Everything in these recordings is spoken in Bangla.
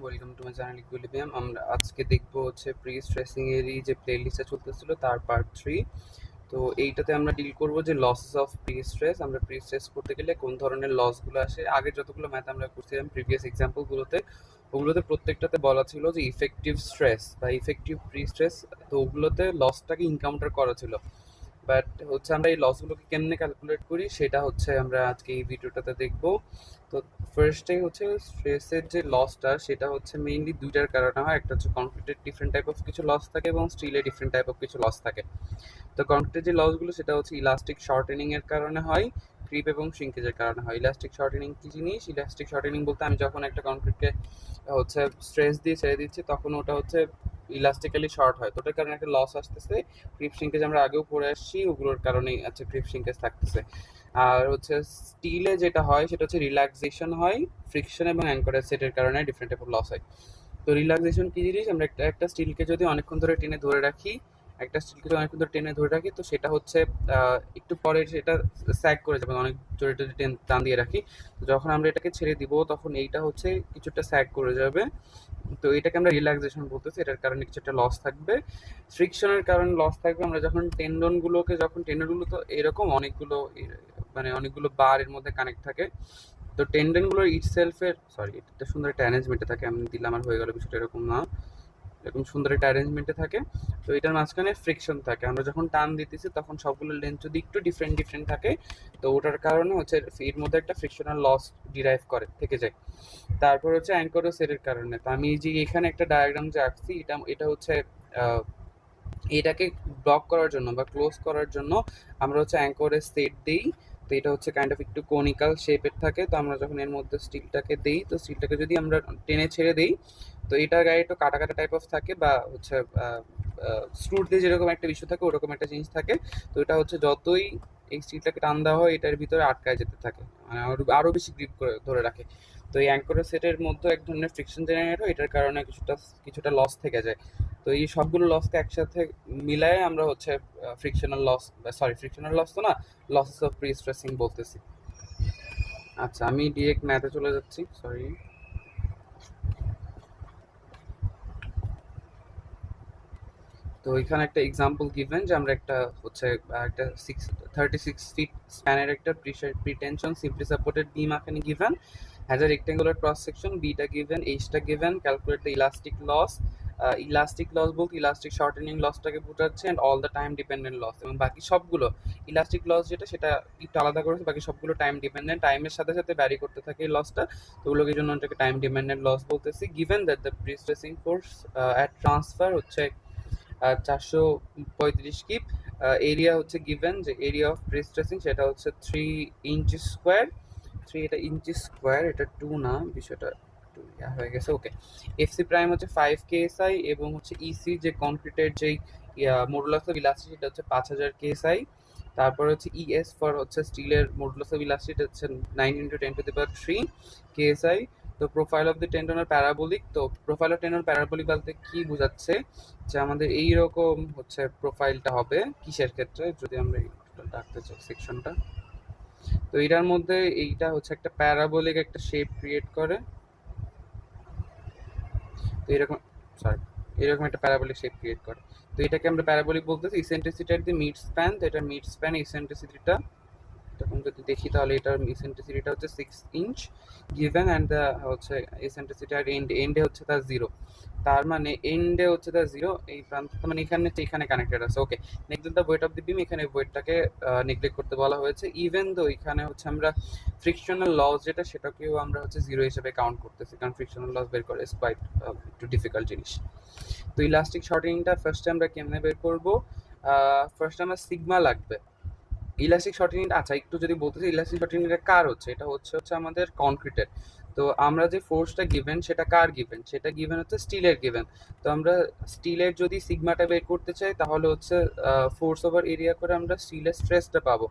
Welcome to my channel equilibrium. আমরা আজকে দেখবো হচ্ছে প্রি স্ট্রেসিং এরই যে প্লেলিস্টটা চলতেছিল তার পার্ট 3। তো এইটাতে আমরা ডিল করবো যে লসেস অফ প্রি স্ট্রেস। আমরা প্রি স্ট্রেস করতে গেলে কোন ধরনের লসগুলো আসে। আগের যতগুলো ম্যাথ আমরা করছিলাম প্রিভিয়াস এক্সাম্পলগুলোতে, ওগুলোতে প্রত্যেকটাতে বলা ছিল যে ইফেক্টিভ স্ট্রেস বা ইফেক্টিভ প্রি স্ট্রেস। তো ওগুলোতে লসটাকে ইনকাউন্টার করা ছিল, বাট হচ্ছে আমরা এই লসগুলোকে কেমনে ক্যালকুলেট করি সেটা হচ্ছে আমরা আজকে এই ভিডিওটাতে দেখবো। তো ফার্স্টে হচ্ছে স্ট্রেসের যে লসটা সেটা হচ্ছে মেইনলি দুইটার কারণে হয়। একটা হচ্ছে কংক্রিটের ডিফারেন্ট টাইপ অফ কিছু লস থাকে এবং স্টিলের ডিফারেন্ট টাইপ অফ কিছু লস থাকে। তো কংক্রিটের যে লসগুলো সেটা হচ্ছে ইলাস্টিক শর্টেনিং এর কারণে হয়, ক্রিপ এবং শ্রিঙ্কেজের কারণে হয়। ইলাস্টিক শর্টেনিং কি জিনিস? ইলাস্টিক শর্টেনিং বলতে আমি যখন একটা কংক্রিটকে হচ্ছে স্ট্রেস দিয়ে ছেড়ে দিচ্ছি তখন ওটা হচ্ছে ইলাস্টিক্যালি শর্ট হয়, তো ওটার কারণে একটা লস আসতেছে। ক্রিপ শ্রিঙ্কেজ আমরা আগেও পড়ে আসছি, ওগুলোর কারণেই আচ্ছা ক্রিপ শ্রিঙ্কেজ থাকতেছে। আর হচ্ছে স্টিলে যেটা হয় সেটা হচ্ছে রিল্যাক্সেশন হয়, ফ্রিকশন এবং অ্যাঙ্করেজ সেটের কারণে ডিফারেন্ট টাইপ অফ লস হয়। তো রিল্যাক্সেশন কি জিনিস? আমরা একটা স্টিলকে যদি অনেকক্ষণ ধরে টেনে ধরে রাখি, তো সেটা হচ্ছে একটু পরে সেটা স্যাগ করে যাবে, অনেক জোরে যদি টান দিয়ে রাখি। তো যখন আমরা এটাকে ছেড়ে দিব তখন এইটা হচ্ছে কিছুটা স্যাগ করে যাবে। তো এটাকে আমরা রিল্যাক্সেশন বলতেছি, এটার কারণে কিছু একটা লস থাকবে। ফ্রিকশনের কারণে লস থাকবে, আমরা যখন টেন্ডনগুলো তো এরকম অনেকগুলো মানে অনেকগুলো বার এর মধ্যে কানেক্ট থাকে। তো টেন্ডনগুলোর ইটসেলফের এটা সুন্দর একটা অ্যারেঞ্জমেন্টে থাকে, আমি দিলাম আর হয়ে গেল, বিষয়টা এরকম না, এরকম সুন্দর একটা অ্যারেঞ্জমেন্টে থাকে। তো এটার মাঝখানে ফ্রিকশন থাকে, আমরা যখন টান দিতেছি তখন সবগুলো লেন্থ যদি একটু ডিফারেন্ট ডিফারেন্ট থাকে তো ওটার কারণে হচ্ছে এর মধ্যে একটা ফ্রিকশনাল লস ডিরাইভ করে থেকে যায়। তারপর হচ্ছে অ্যাঙ্করোসেটের কারণে। তো আমি যে এখানে একটা ডায়াগ্রাম যে আঁকছি এটা হচ্ছে এটাকে ব্লক করার জন্য বা ক্লোজ করার জন্য আমরা হচ্ছে অ্যাঙ্করের সেট দিই। তো এটা হচ্ছে কাইন্ড অফ একটু কোনিক্যাল শেপের থাকে। তো আমরা যখন এর মধ্যে স্টিলটাকে দিই, তো স্টিলটাকে যদি আমরা টেনে ছেড়ে দিই তো এটার গায়ে একটু কাটা কাটা টাইপ অফ থাকে, বা হচ্ছে স্ক্রুট দিয়ে যেরকম একটা বিষয় থাকে ওরকম একটা জিনিস থাকে। তো এটা হচ্ছে যতই এই স্টিলটাকে টান দেওয়া হয় এটার ভিতরে আটকায় যেতে থাকে, মানে আরো বেশি গ্রিপ করে ধরে রাখে। তো এই অ্যাঙ্করের সেটের মধ্যে এক ধরনের ফ্রিকশন জেনারেট হয়, এটার কারণে কিছুটা লস থেকে যায়। তো এই সবগুলো লসকে একসাথে মিলায়ে আমরা হচ্ছে ফ্রিকশনাল লস তো না, লসেস অফ প্রি স্ট্রেসিং বলতেছি। আচ্ছা, আমি ডিরেক্ট ম্যাথে চলে যাচ্ছি, সরি। তো এখানে একটা এক্সাম্পল গিভেন যে আমরা একটা 36 ফিট স্প্যানের একটা প্রিটেনশন সিম্পলি সাপোর্টেড বিম এখানে given, has a rectangular cross section, beta given, এইচটা given, calculate the elastic loss বলতে ইলাস্টিক শর্টেনিং লসটাকে বোঝাচ্ছে, and all the time dependent loss. এবং বাকি সবগুলো ইলাস্টিক লস সেটা একটু আলাদা করেছে, বাকি সবগুলো টাইম ডিপেন্ডেন্ট, টাইমের সাথে সাথে ভ্যারি করতে থাকে এই লসটা। তো ওগুলোর জন্য এটাকে টাইম ডিপেন্ডেন্ট লস বলতেছি। Given that the pre tracing force at transfer হচ্ছে 435 কিপ, এরিয়া হচ্ছে গিভেন যে এরিয়া অফ প্রি স্ট্রেসিং সেটা হচ্ছে 3 ইঞ্চি স্কোয়ার। এটা ইঞ্চি স্কোয়ার, এটা 2 না, বিষয়টা একটু হয়ে গেছে। ওকে, এফসি প্রাইম হচ্ছে 5 KSI এবং হচ্ছে ইসি যে কনক্রিটের যেই মডুলাস অফ ইলাস্টিসিটি সেটা হচ্ছে 5000 KSI। তারপর হচ্ছে ইএস ফর হচ্ছে স্টিলের মডুলাস অফ ইলাস্টিসিটি হচ্ছে 9 × 10⁻³ KSI। তো প্রোফাইল অফ দ্য টেন্ডন আর প্যারাবোলিক। তো প্রোফাইল অফ টেন্ডন প্যারাবোলিক বলতে কি বোঝাচ্ছে যে আমাদের এইরকম হচ্ছে প্রোফাইলটা হবে কিসের ক্ষেত্রে, যদি আমরা ডাকতে চাই সেকশনটা। তো এটার মধ্যে এইটা হচ্ছে একটা প্যারাবোলিক একটা শেপ ক্রিয়েট করে। তো এরকম একটা প্যারাবোলিক শেপ ক্রিয়েট করে। তো এটাকে আমরা প্যারাবোলিক বলতেছি। ইসেন্ট্রিসিটি এট দি মিড স্প্যান, তো এটা মিড স্প্যান ইসেন্ট্রিসিটিটা তখন যদি দেখি তাহলে এটার ইসেন্ট্রিসিটিটা হচ্ছে 6 ইঞ্চ গিভেন, অ্যান্ড হচ্ছে ইসেন্ট্রিসিটি আর এন্ডে হচ্ছে তার 0। তার মানে এন্ডে হচ্ছে তার 0, এই প্রান্ত মানে এখানে কানেক্টেড আছে। Okay, neglect the weight of the beam, এখানে ওয়েটটাকে নেগলেক্ট করতে বলা হয়েছে। ইভেন দো এখানে হচ্ছে আমরা ফ্রিকশনাল লস সেটাকেও আমরা হচ্ছে 0 হিসেবে কাউন্ট করতেছি, কারণ ফ্রিকশনাল লস বের করে ইজ কোয়াইট একটু ডিফিকাল্ট জিনিস। তো ইলাস্টিক শর্টেনিংটা ফার্স্টে আমরা কেমনে বের করবো? ফার্স্ট আমার সিগমা লাগবে। ইলাস্টিক শর্টেনিং, আচ্ছা একটু যদি বলতে চাই ইলাস্টিক শর্টেনিংটা কার হচ্ছে, এটা হচ্ছে আমাদের কনক্রিটের। তো আমরা যে ফোর্সটা গিভেন সেটা কার গিভেন? সেটা গিভেন হচ্ছে স্টিলের গিভেন। তো আমরা স্টিলের যদি সিগমাটা বের করতে চাই তাহলে হচ্ছে ফোর্স ওভার এরিয়া করে আমরা স্টিলের স্ট্রেসটা পাবো।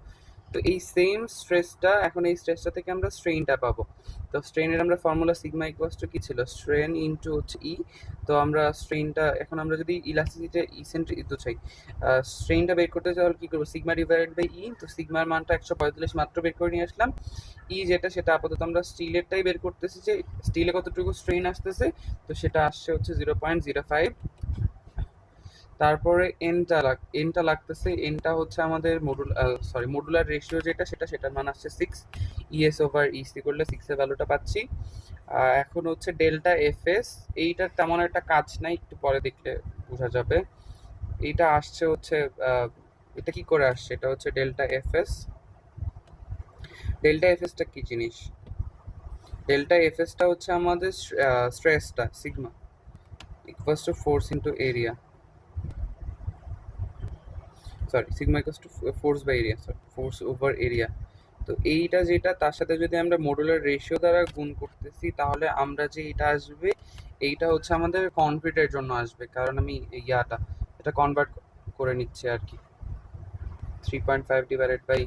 তো এই সেম স্ট্রেসটা, এখন এই স্ট্রেসটা থেকে আমরা স্ট্রেইনটা পাবো। তো স্ট্রেইনের আমরা ফর্মুলা সিগমা ইকুয়ালস টু কি ছিল, স্ট্রেন ইনটু হচ্ছে ই। তো আমরা স্ট্রেইনটা এখন আমরা যদি ইলাস্টিসিটি ইসেন্ট্রিক তো চাই, স্ট্রেইনটা বের করতে চাই কি করবো, সিগমা ডিভাইডেড বাই ই। তো সিগমার মানটা 145 মাত্র বের করে নিয়ে আসলাম। ই যেটা, সেটা আপাতত আমরা স্টিলেরটাই বের করতেছি যে স্টিলে কতটুকু স্ট্রেইন আসতেছে। তো সেটা আসছে হচ্ছে 0.05। তারপরে এনটা লাগতেছে, এনটা হচ্ছে আমাদের মডুলার রেশিও যেটা, সেটার মান আসছে 6। ইএস ওভার ইসি করলে 6 এর ভ্যালুটা পাচ্ছি। এখন হচ্ছে ডেল্টা এফএস, এইটার তেমন একটা কাজ নাই, একটু পরে দেখলে বোঝা যাবে। এইটা আসছে হচ্ছে এটা কি করে আসছে, এটা হচ্ছে ডেল্টা এফএস। ডেল্টা এফএসটা কি জিনিস, ডেল্টা এফএসটা হচ্ছে আমাদের স্ট্রেসটা sigma equals to force into area, sorry sigma equals to force by area, sorry force over area. তো এইটা যেটা, তার সাথে যদি আমরা মডুলার রেশিও দ্বারা গুণ করতেছি, তাহলে আমরা যে এটা আসবে, এইটা হচ্ছে আমাদের কনক্রিটের জন্য আসবে, কারণ আমি এটা কনভার্ট করে নিচ্ছি আর কি। 3.5 ডিভাইডেড বাই,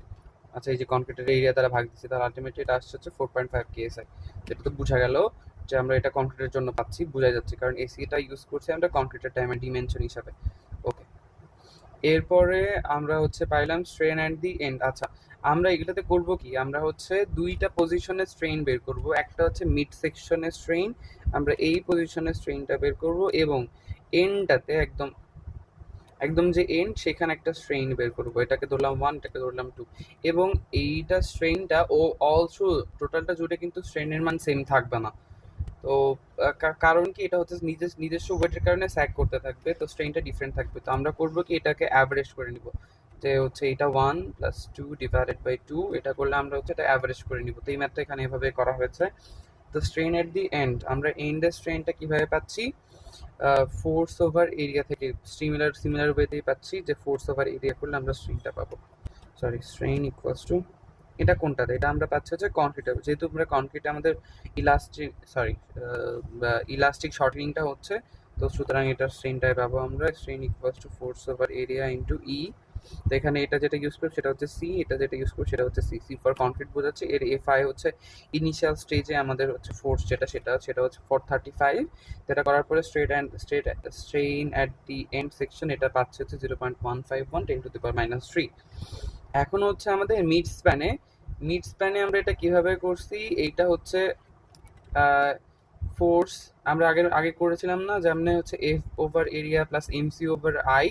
আচ্ছা এই যে কনক্রিটের এরিয়া দ্বারা ভাগ দিচ্ছি, তাহলে আলটিমেটলি এটা আসছে হচ্ছে 4.5 কেএসআই। যেটা তো বোঝা গেল যে আমরা এটা কনক্রিটের জন্য পাচ্ছি, বোঝা যাচ্ছে, কারণ এসিটা ইউজ করছি আমরা কনক্রিটের টাইমের ডিমেনশন হিসাবে। ওকে, এরপরে আমরা হচ্ছে পাইলাম স্ট্রেন অ্যাট দি এন্ড। আচ্ছা, আমরা এগুলোতে করব কি, আমরা হচ্ছে দুইটা পজিশনে স্ট্রেন বের করব। একটা হচ্ছে মিড সেকশনের স্ট্রেন, আমরা এই পজিশনের স্ট্রেনটা বের করব, এবং এন্ডটাতে একদম একদম যে এন্ড, সেখানে একটা স্ট্রেন বের করব। এটাকে ধরলাম 1, এটাকে ধরলাম 2। এবং এইটা স্ট্রেনটা ও অলসো টোটালটা জুড়ে কিন্তু স্ট্রেনের মান সেম থাকবে না। তো কারণ কি, এটা হচ্ছে নিজস্ব ওয়েটের কারণে স্যাগ করতে থাকবে, তো স্ট্রেনটা ডিফারেন্ট থাকবে। তো আমরা করবো কি, এটাকে অ্যাভারেজ করে নিব, যে হচ্ছে এটা 1 + 2 ডিভাইডেড বাই 2, এটা করলে আমরা হচ্ছে এটা অ্যাভারেজ করে নিব। তো এই ম্যাথটা এখানে এভাবে করা হয়েছে। তো স্ট্রেন এট দি এন্ড, আমরা এন্ডের স্ট্রেনটা কিভাবে পাচ্ছি, ফোর্স ওভার এরিয়া থেকে সিমিলার ওয়েতেই পাচ্ছি, যে ফোর্স ওভার এরিয়া করলে আমরা স্ট্রেনটা পাবো। সরি, স্ট্রেন ইকুয়ালস টু, এটা কোনটাতে, এটা আমরা পাচ্ছি হচ্ছে কনক্রিটে, যেহেতু আমরা কনক্রিটে আমাদের ইলাস্টিক শর্টেনিংটা হচ্ছে, তো সুতরাং এটা স্ট্রেনটাই পাবো আমরা। Strain equals to force over area into E. তো এখানে এটা যেটা ইউজ করবো সেটা হচ্ছে সি, এটা যেটা ইউজ করবো সেটা হচ্ছে সি ফর কনক্রিট বোঝাচ্ছে। এর এফআই হচ্ছে ইনিশিয়াল স্টেজে আমাদের হচ্ছে ফোর্স যেটা, সেটা হচ্ছে 435। যেটা করার পরে strain at the end section, এটা পাচ্ছে হচ্ছে 0.151 10⁻³ এখন হচ্ছে আমাদের মিড স্প্যানে আমরা এটা কিভাবে করছি, এইটা হচ্ছে ফোর্স আমরা আগে করেছিলাম না, যেমন হচ্ছে F over area plus MC over I.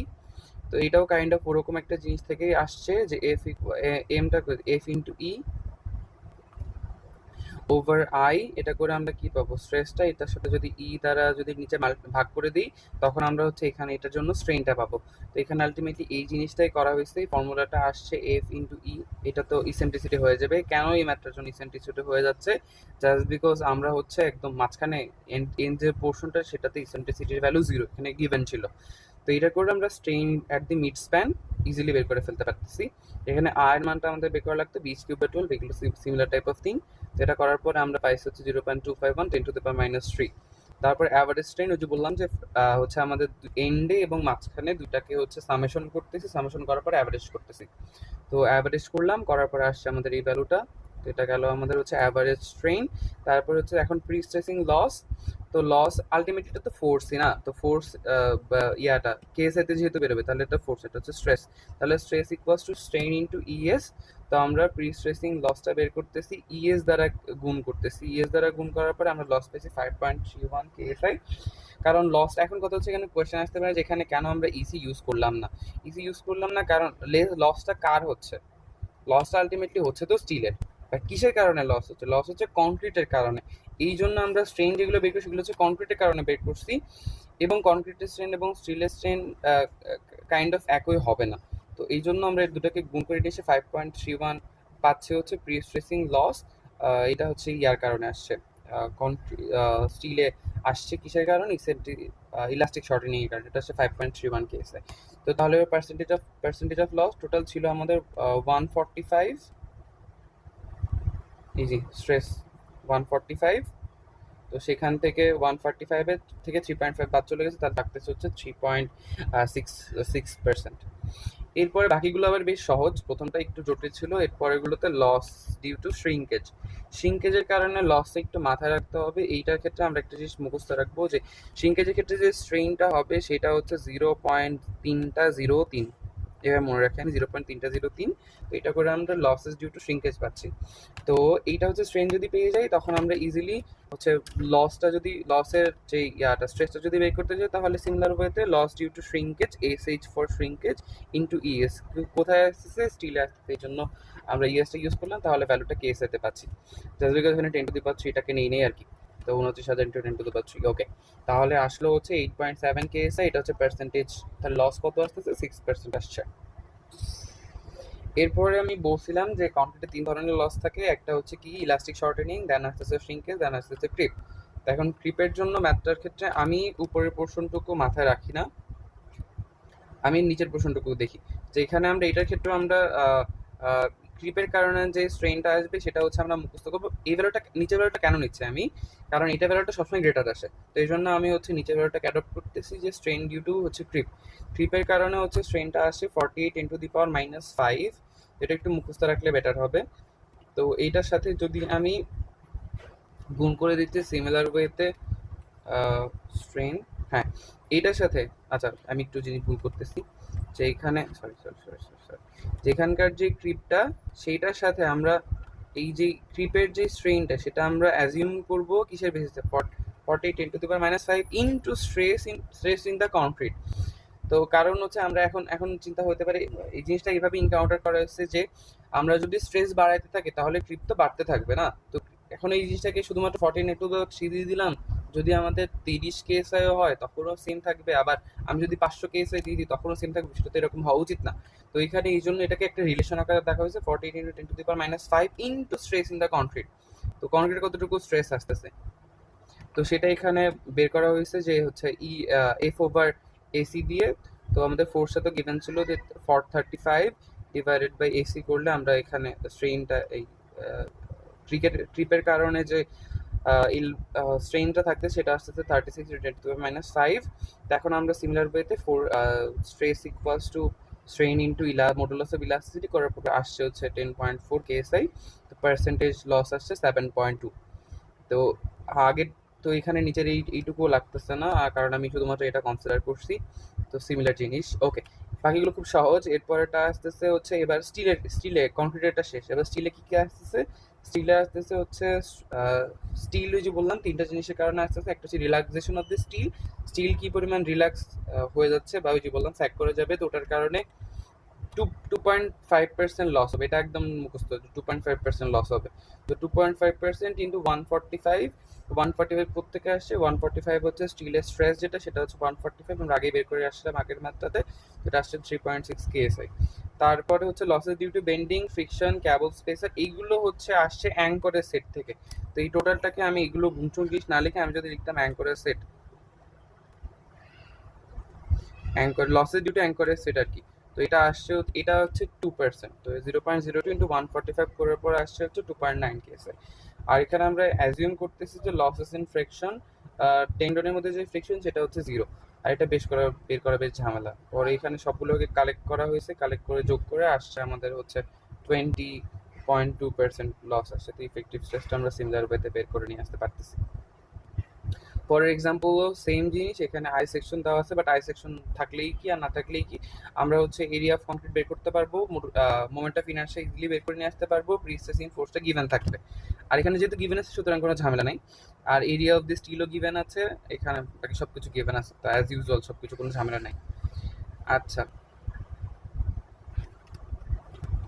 তো এটাও কাইন্ড অফ ওরকম একটা জিনিস থেকেই আসছে, যে এমটা F into E over I. এটা করে আমরা কি পাবো, স্ট্রেসটা এটার সাথে যদি ই দ্বারা যদি নিচে ভাগ করে দিই, তখন আমরা হচ্ছে এখানে এটার জন্য স্ট্রেনটা পাবো। তো এখানে আলটিমেটলি এই জিনিসটাই করা হয়েছে, এই ফর্মুলাটা আসছে এফ ইন্টু ই। এটা তো ইসেন্ট্রিসিটি হয়ে যাবে। কেন এই ম্যাথটার জন্য ইসেন্ট্রিসিটি হয়ে যাচ্ছে, জাস্ট বিকজ আমরা হচ্ছে একদম মাঝখানে এন যে পোর্শনটা, সেটাতে ইসেন্ট্রিসিটির ভ্যালু 0 এখানে গিভেন ছিল। তো এটা করে আমরা strain at the mid span easily বের করে ফেলতে পারতেছি। এখানে আয়ের মানটা আমাদের বের করা লাগতো b³ 12, এগুলো সিমিলার টাইপ অফ থিং। যেটা করার পরে আমরা পাইছি হচ্ছে 0.251 10⁻³ তারপর অ্যাভারেজ স্ট্রেন, ওই যে বললাম যে হচ্ছে আমাদের এন্ডে এবং মাঝখানে দুইটাকে হচ্ছে সামেশন করতেছি, সামেশন করার পরে অ্যাভারেজ করতেছি। তো অ্যাভারেজ করলাম, করার পরে আসছে আমাদের এই ভ্যালুটা। তো এটা গেল আমাদের হচ্ছে অ্যাভারেজ স্ট্রেন। তারপর হচ্ছে এখন প্রি স্ট্রেসিং লস। তো লস আলটিমেটলি এটা তো ফোর্সই না, তো ফোর্স কেএসআইতে যেহেতু বেরোবে, তাহলে এটা ফোর্স, এটা হচ্ছে স্ট্রেস। তাহলে stress equals to strain into ES. তো আমরা প্রি স্ট্রেসিং লসটা বের করতেছি, ইএস দ্বারা গুণ করতেছি। ইএস দ্বারা গুণ করার পরে আমরা লস পেয়েছি 5.31 কেএসআই। কারণ লস এখন কথা হচ্ছে, এখানে কোয়েশ্চেন আসতে পারে যেখানে কেন আমরা ইসি ইউজ করলাম না, কারণ লসটা কার হচ্ছে, লসটা আলটিমেটলি হচ্ছে তো স্টিলের। কিসের কারণে লস হচ্ছে, লস হচ্ছে কনক্রিটের কারণে। এই জন্য আমরা স্ট্রেন যেগুলো বের করি সেগুলো হচ্ছে কনক্রিটের কারণে বের করছি, এবং কনক্রিটের স্ট্রেন এবং স্টিলের স্ট্রেন কাইন্ড অফ একই হবে না। তো এই জন্য আমরা এই দুটোকে গুণ করে এসে 5.31 পাচ্ছে হচ্ছে প্রি স্ট্রেসিং লস। এটা হচ্ছে ইয়ার কারণে আসছে, স্টিলে আসছে কিসের কারণে, ইলাস্টিক শর্টেনিং এর কারণে। এটা হচ্ছে 5.31 কেএসআই। তো তাহলে পার্সেন্টেজ অফ লস টোটাল ছিল আমাদের 145, ইজি স্ট্রেস 145। তো সেখান থেকে 145-এর থেকে 3.5 বাদ চলে গেছে, তার থাকতেছে হচ্ছে 3.66%। এরপরে বাকিগুলো আবার বেশ সহজ, প্রথমটা একটু জটিল ছিল, এরপরেগুলোতে লস ডিউ টু শ্রিঙ্কেজ। শ্রিঙ্কেজের কারণে লস একটু মাথায় রাখতে হবে। এইটার ক্ষেত্রে আমরা একটা জিনিস মুখস্থ রাখবো যে শ্রিঙ্কেজের ক্ষেত্রে যে স্ট্রেইনটা হবে সেটা হচ্ছে 0.303, এভাবে মনে রাখেন 0.303। তো এটা করে আমরা লসেস ডিউ টু শ্রিঙ্কেজ পাচ্ছি। তো এইটা হচ্ছে স্ট্রেন যদি পেয়ে যাই তখন আমরা ইজিলি হচ্ছে লসের যে স্ট্রেসটা যদি বের করতে চাই তাহলে সিমিলার ওয়েতে loss due to shrinkage, SH for shrinkage into ES, কোথায় আসতেছে স্টিলে আসতেছে, এই জন্য আমরা ইএসটা ইউজ করলাম, তাহলে ভ্যালুটা কেএসএতে পাচ্ছি। জাস্ট বিকজ এখানে 10⁻³ এটাকে নেই আর কি। তো 29,000 ইন্টু 10⁻³, ওকে। তাহলে আসলো হচ্ছে 8.7 কেএসআই। এটা হচ্ছে পার্সেন্টেজ, তাহলে লস কত আসতেছে, 6% আসছে। এরপরে আমি বলছিলাম যে কংক্রিটে 3 ধরনের লস থাকে, একটা হচ্ছে কি ইলাস্টিক শর্টেনিং, দেন আসতেছে শ্রিঙ্কেজ, দেন আসতেছে ক্রিপ। তো এখন ক্রিপের জন্য ম্যাথটার ক্ষেত্রে আমি উপরের পোর্শনটুকু মাথায় রাখি না, আমি নিচের পোর্শনটুকু দেখি। যে এখানে আমরা এটার ক্ষেত্রে আমরা ক্রিপের কারণে যে স্ট্রেনটা আসবে সেটা হচ্ছে আমরা মুখস্থ করবো। এই ভ্যালুটা নিচের ভ্যালুটা কেন নিচ্ছে আমি, কারণ এটা ভ্যালুটা সবসময় গ্রেটার আসে, তো এই জন্য আমি হচ্ছে নিচের ভ্যালুটাকে অ্যাডপ্ট করতেছি যে স্ট্রেন ডিউ টু হচ্ছে ক্রিপের কারণে হচ্ছে স্ট্রেনটা আসে 48 × 10⁻⁵। এটা একটু মুখস্থ রাখলে বেটার হবে। তো এইটার সাথে যদি আমি গুণ করে দিচ্ছি সিমিলার ওয়েতে স্ট্রেন, হ্যাঁ এইটার সাথে, আচ্ছা আমি একটু জিনিস ভুল করতেছি, যে এখানে সরি যেখানকার যে ক্রিপটা সেইটার সাথে আমরা এই যে ক্রিপের যে স্ট্রেনটা সেটা আমরা অ্যাজিউম করব কিসের বেসিসে, 48 × 10⁻⁵ into stress in the concrete. তো কারণ হচ্ছে আমরা এখন চিন্তা হতে পারে এই জিনিসটা এভাবে ইনকাউন্টার করা হচ্ছে যে আমরা যদি স্ট্রেস বাড়াইতে থাকি তাহলে ক্রিপ তো বাড়তে থাকবে না। তো এখন এই জিনিসটাকে শুধুমাত্র 14 দিয়ে দিলাম, যদি আমাদের 30 কেএসআইও হয় তখনও সেম থাকবে, আবার আমি যদি 500 কেএসআই দিয়ে দিই তখনও সেম থাকবে, সেটা তো এরকম হওয়া উচিত না। তো এখানে এই জন্য এটাকে একটা রিলেশন আকারে দেখা হয়েছে 48 × 10⁻⁵ into stress in the concrete. তো কংক্রিট কতটুকু স্ট্রেস আসতেছে, তো সেটা এখানে বের করা হয়েছে যে হচ্ছে F/AC দিয়ে। তো আমাদের ফোর্সটা তো গিভেন ছিল যে 435 ডিভাইডেড বাই AC করলে আমরা এখানে স্ট্রেনটা এই ট্রিপের কারণে যে স্ট্রেনটা থাকতে সেটা আসতেছে 36 × 10⁻⁵। তো এখন আমরা সিমিলার ওয়েতে stress equals to strain into modulus of elasticity করার পরে আসছে হচ্ছে 10.4 কেএসআই। তো পার্সেন্টেজ লস আসছে 7.2। তো আগে তো এখানে নিচের এইটুকুও লাগতেছে না, কারণ আমি শুধুমাত্র এটা কনসিডার করছি। তো সিমিলার জিনিস, ওকে। বাকিগুলো খুব সহজ। এরপরেটা আসতেছে হচ্ছে এবার স্টিলে কংক্রিটেরটা শেষ, এবার স্টিলে কি আসতেছে, স্টিলে আসতেছে হচ্ছে স্টিল, ওই যে বললাম 3টা জিনিসের কারণে আসতেছে। একটা হচ্ছে রিল্যাক্সেশন অফ দ্য স্টিল কি পরিমাণ রিল্যাক্স হয়ে যাচ্ছে, বা ওই যে বললাম স্যাক করে যাবে, তো ওটার কারণে 2.5% লস হবে, এটা একদম মুখস্থ, 2.5% লস হবে। তো 2.5% ইন্টু 145 প্রত্যেকে আসছে, 145 হচ্ছে স্টিলের স্ট্রেস যেটা, সেটা হচ্ছে 145, আমরা আগেই বের করে আসছিলাম আগের মাত্রাতে, যেটা আসছে 3.6 কেএসআই। তারপরে হচ্ছে losses due to bending, friction, cable spacer, এইগুলো হচ্ছে আসছে অ্যাঙ্করের সেট থেকে। তো এই টোটালটাকে আমি এগুলো গুণচুন না লিখে আমি যদি লিখতাম অ্যাঙ্করের set, anchor losses due to অ্যাঙ্করের সেট আর কি। তো এটা আসছে, এটা হচ্ছে 2%। তো 0.02 ইন্টু 145 করার পর আসছে হচ্ছে 2.9 কেএসআই। আর এখানে আমরা অ্যাজিউম করতেছি যে লসেস ইন ফ্রিকশন, টেন্ডনের মধ্যে যে ফ্রিকশন সেটা হচ্ছে 0। আর এটা বের করা বেশ ঝামেলা। পরে এখানে সবগুলোকে কালেক্ট করা হয়েছে, কালেক্ট করে যোগ করে আসছে আমাদের হচ্ছে 20.2% লস আসছে। তো ইফেক্টিভ স্ট্রেসটা আমরা সিমিলার ওয়েতে বের করে নিয়ে আসতে পারতেছি। পরের এক্সাম্পলও সেম জিনিস, এখানে আই সেকশন দেওয়া আছে, বাট আই সেকশন থাকলেই কি আর না থাকলেই কি, আমরা হচ্ছে এরিয়া অফ কংক্রিট বের করতে পারবো, মোমেন্ট অফ ইনার্শিয়া ইজিলি বের করে নিয়ে আসতে পারবো, প্রিস্ট্রেসিং ফোর্সটা গিভেন থাকবে। আর এখানে যেহেতু গিভেন আছে সুতরাং কোনো ঝামেলা নেই। আর এরিয়া অফ দি স্টিলও গিভেন আছে, এখানে বাকি সব কিছু গিভেন আছে, তো অ্যাজ ইউজুয়াল সব কিছু, কোনো ঝামেলা নেই। আচ্ছা,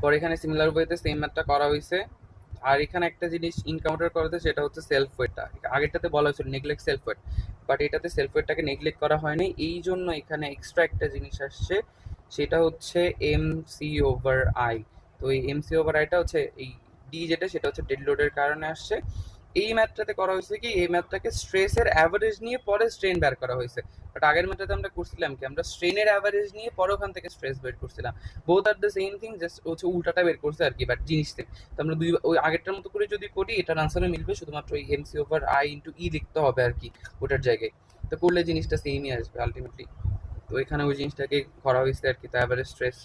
পরে এখানে সিমিলার ওয়েতে সেম ম্যাথটা করা হয়েছে। আর এখানে একটা জিনিস ইনকাউন্টার করা হয়েছে, সেটা হচ্ছে সেলফ ওয়েটটা। আগেরটাতে বলা হয়েছিল নেগলেক্ট সেলফ ওয়েট, বাট এটাতে সেলফ ওয়েটটাকে নেগলেক্ট করা হয়নি, এই জন্য এখানে এক্সট্রা একটা জিনিস আসছে, সেটা হচ্ছে MC/I। তো এই MC/Iটা হচ্ছে এই ডি যেটা, সেটা হচ্ছে ডেড লোডের কারণে আসছে। এই ম্যাথটাতে করা হয়েছে কি, এই ম্যাথটাকে স্ট্রেসের অ্যাভারেজ নিয়ে পরে স্ট্রেন বের করা হয়েছে, বাট আগের ম্যাথটাতে আমরা করছিলাম কি, আমরা স্ট্রেনের অ্যাভারেজ নিয়ে পরে ওখান থেকে স্ট্রেস বের করছিলাম। Both are the same thing, just হচ্ছে উল্টাটা বের করছে আর কি, বাট জিনিস সেম। তো আমরা ওই আগেরটার মতো করে যদি করি এটার আনসারে মিলবে, শুধুমাত্র ওই MC/I ইন্টু ই লিখতে হবে আর কি ওটার জায়গায়। তো করলে জিনিসটা সেমই আসবে আলটিমেটলি। তো এখানে ওই জিনিসটাকে করা হয়েছে আর কি, তো অ্যাভারেজ স্ট্রেস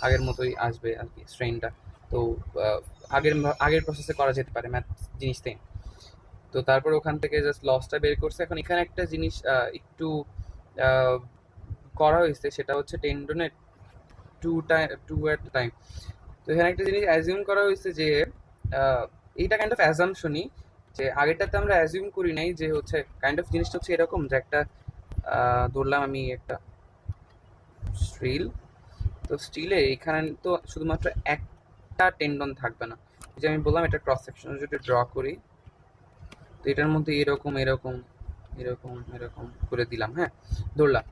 আগের মতোই আসবে আর কি স্ট্রেনটা। তো আহ, আগের প্রসেসে করা যেতে পারে ম্যাথ জিনিস থেকে। তো তারপর ওখান থেকে জাস্ট লসটা বের করছে। এখন এখানে একটা জিনিস একটু আহ, করা হয়েছে, সেটা হচ্ছে টেন্ডনের টু এট টাইম। তো এখানে একটা জিনিস অ্যাজিউম করা হয়েছে যে আহ, এইটা কাইন্ড অফ অ্যাজাম্পশনই, যে আগেরটাতে আমরা অ্যাজিউম করি নাই যে হচ্ছে কাইন্ড অফ জিনিসটা হচ্ছে এরকম যে একটা ধরলাম আমি একটা স্টিল, তো স্টিলে এখানে তো শুধুমাত্র একটা টেন্ডন থাকবে না। যে আমি বললাম এটা ক্রস সেকশন যদি ড্র করি, তো এটার মধ্যে এরকম এরকম এরকম এরকম করে দিলাম, হ্যাঁ ধরলাম।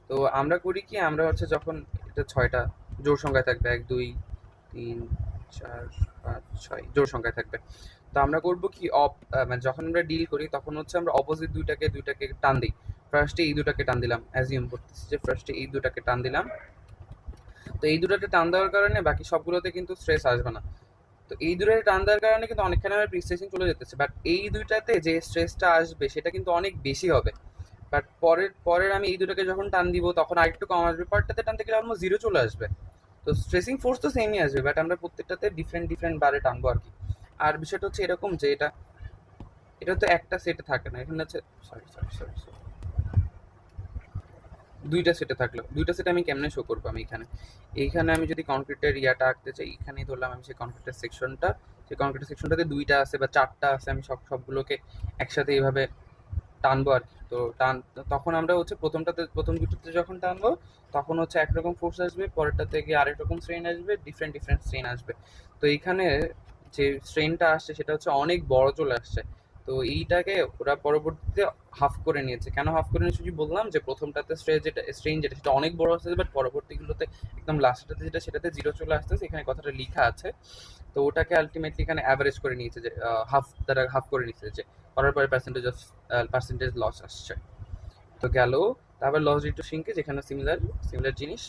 তো আমরা করি কি, আমরা হচ্ছে যখন এটা 6টা জোড় সংখ্যায় থাকবে, 1 2 3 4 5 6 জোড় সংখ্যায় থাকবে। তো আমরা করব কি মানে যখন আমরা ডিল করি তখন হচ্ছে আমরা অপোজিট দুইটাকে টান দিই। ফার্স্টে এই দুটাকে টান দিলাম, অ্যাজিউম করতেছি যে ফার্স্টে এই দুটাকে টান দিলাম। তো এই দুটাতে টান দেওয়ার কারণে বাকি সবগুলোতে কিন্তু স্ট্রেস আসবে না। তো এই দুটাতে টান দেওয়ার কারণে কিন্তু অনেকখানি আমার প্রিস্ট্রেসিং চলে যেতেছে, বাট এই দুইটাতে যে স্ট্রেসটা আসবে সেটা কিন্তু অনেক বেশি হবে। বাট পরের আমি এই দুটাকে যখন টান দিব তখন আরেকটু কম আসবে, পরেরটাতে টানতে গেলে অলমোস্ট জিরো চলে আসবে। তো স্ট্রেসিং ফোর্স তো সেমই আসবে, বাট আমরা প্রত্যেকটাতে ডিফারেন্ট ডিফারেন্ট বারে টানবো আর কি। আর বিষয়টা হচ্ছে এরকম যে এটা এটা তো একটা সেটে থাকে না, এখানে হচ্ছে সরি সরি সরি সরি দুইটা সেটে থাকলো। দুইটা সেট আমি কেমনে শো করবো, আমি এইখানে আমি যদি কনক্রিটের ইয়াটা আঁকতে চাই, এখানেই ধরলাম আমি সেই কনক্রিটের সেকশনটা, সেই কনক্রিটের সেকশনটাতে দুইটা আছে বা চারটা আছে, আমি সবগুলোকে একসাথে এইভাবে টানবো আর কি। তো তখন আমরা হচ্ছে প্রথম দুটোতে যখন টানবো তখন হচ্ছে একরকম ফোর্স আসবে, পরেরটাতে গিয়ে আরেক রকম স্ট্রেন আসবে, ডিফারেন্ট ডিফারেন্ট স্ট্রেন আসবে। তো এইখানে যে স্ট্রেনটা আসছে সেটা হচ্ছে অনেক বড় চলে আসছে। তো এইটাকে ওরা পরবর্তীতে হাফ করে নিয়েছে। কেন হাফ করে নিয়েছে বললাম, যে প্রথমটাতে স্ট্রেন যেটা সেটা অনেক বড় আসছে, বাট পরবর্তীগুলোতে একদম লাস্টটাতে যেটা সেটাতে জিরো চলে আসতেছে, এখানে কথাটা লেখা আছে। তো ওটাকে আলটিমেটলি এখানে অ্যাভারেজ করে নিয়েছে, যে দ্বারা হাফ করে নিয়েছে, যে করার পরে পার্সেন্টেজ লস আসছে। তো গেল। তারপর লস ডিউ টু সিঙ্কে, যেখানে সিমিলার জিনিস।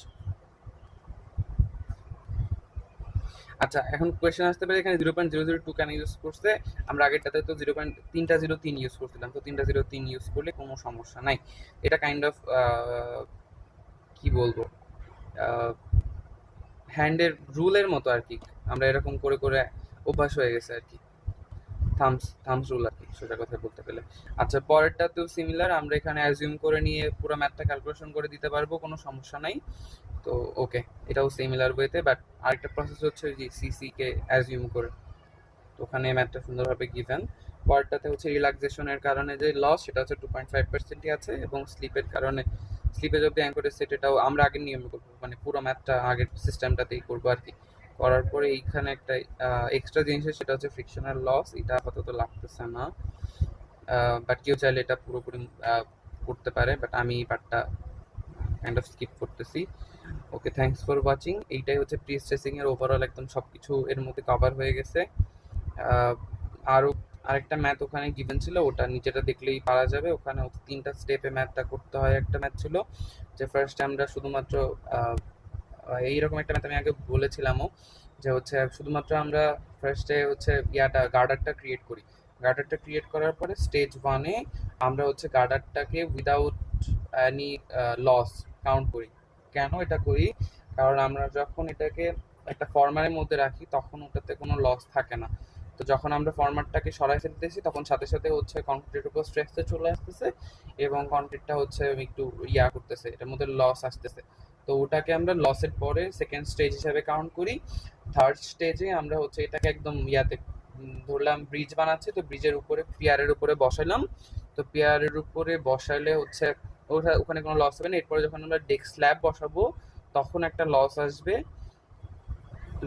আচ্ছা, এখন কোয়েশ্চেন আসতে পারে এখানে 0.002 কেন ইউজ করছে। আমরা আগেরটাতে তো 0.303 ইউজ করছিলাম, তো 303 ইউজ করলে কোনো সমস্যা নাই। এটা কাইন্ড অফ কি বলবো, হ্যান্ডের রুলের মতো আর কি। আমরা এরকম করে করে অভ্যাস হয়ে গেছে আর কি, থামস রুল আর কি সোজা কথা বলতে গেলে। আচ্ছা, পরেরটাতেও সিমিলার, আমরা এখানে অ্যাজিউম করে নিয়ে পুরো ম্যাথটা ক্যালকুলেশন করে দিতে পারবো, কোনো সমস্যা নাই। তো ওকে, এটাও সিমিলার ওয়েতে, বাট আরেকটা প্রসেস হচ্ছে যে সিসি কে অ্যাজিউম করে, তো ওখানে ম্যাথটা সুন্দরভাবে গিভেন। পরেরটাতে হচ্ছে রিল্যাক্সেশনের কারণে যে লস সেটা হচ্ছে 2.5%ই আছে, এবং স্লিপে যদি অ্যাঙ্করেজ সেট, এটাও আমরা আগের নিয়মে করবো, মানে পুরো ম্যাথটা আগের সিস্টেমটাতেই করবো আর কি। করার পরে এইখানে একটা এক্সট্রা জিনিস আছে, সেটা হচ্ছে ফ্রিকশনাল লস, এটা আপাতত লাগতেছে না, বাট কেউ চাইলে এটা পুরোপুরি করতে পারে, বাট আমি এই পার্টটা কাইন্ড অফ স্কিপ করতেছি। ওকে, থ্যাঙ্কস ফর ওয়াচিং। এইটাই হচ্ছে প্রি স্ট্রেসিং এর ওভারঅল একদম সবকিছু এর মধ্যে কভার হয়ে গেছে। আরও আরেকটা ম্যাথ ওখানে গিভেন ছিল, ওটা নিচেটা দেখলেই পারা যাবে। ওখানে 3টা স্টেপে ম্যাথটা করতে হয়। একটা ম্যাথ ছিল যে ফার্স্টে আমরা শুধুমাত্র এইরকম একটা ম্যাথ আমি আগে বলেছিলামও, যে হচ্ছে শুধুমাত্র আমরা ফার্স্টে হচ্ছে গার্ডারটা ক্রিয়েট করি। গার্ডারটা ক্রিয়েট করার পরে স্টেজ 1-এ আমরা হচ্ছে গার্ডারটাকে উইদাউট এনি লস কাউন্ট করি। কেন এটা করি? কারণ আমরা যখন এটাকে একটা ফরম্যাটের মধ্যে রাখি তখন ওটাতে কোনো লস থাকে না। তো যখন আমরা ফরম্যাটটাকে সরাই ফেলতেছি তখন সাথে সাথে হচ্ছে কংক্রিটের উপর স্ট্রেসটা চলে আসতেছে, এবং কংক্রিটটা হচ্ছে একটু করতেছে, এটার মধ্যে লস আসতেছে। তো ওটাকে আমরা লসের পরে সেকেন্ড স্টেজ হিসাবে কাউন্ট করি। থার্ড স্টেজে আমরা হচ্ছে এটাকে একদম ধরলাম ব্রিজ বানাচ্ছি, তো ব্রিজের উপরে পিয়ারের উপরে বসাইলাম। তো পিয়ারের উপরে বসাইলে হচ্ছে ওখানে কোনো লস হবে না। এরপরে যখন আমরা ডেক স্ল্যাব বসাবো তখন একটা লস আসবে,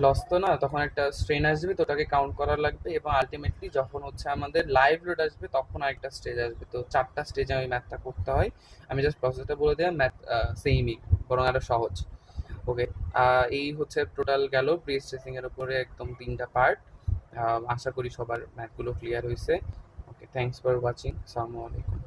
লস তো না, তখন একটা স্ট্রেন আসবে, তো ওটাকে কাউন্ট করা লাগবে। এবং আলটিমেটলি যখন হচ্ছে আমাদের লাইভ লোড আসবে তখন আরেকটা স্টেজ আসবে। তো 4টা স্টেজে ওই ম্যাথটা করতে হয়। আমি জাস্ট প্রসেসটা বলে দিলাম, ম্যাথ সেমই, বরং আরো সহজ। ওকে, এই হচ্ছে টোটাল গেল প্রি স্ট্রেসিং এর উপরে একদম 3টা পার্ট। আশা করি সবার ম্যাথগুলো ক্লিয়ার হয়েছে। ওকে, থ্যাংকস ফর ওয়াচিং। আসসালামু আলাইকুম।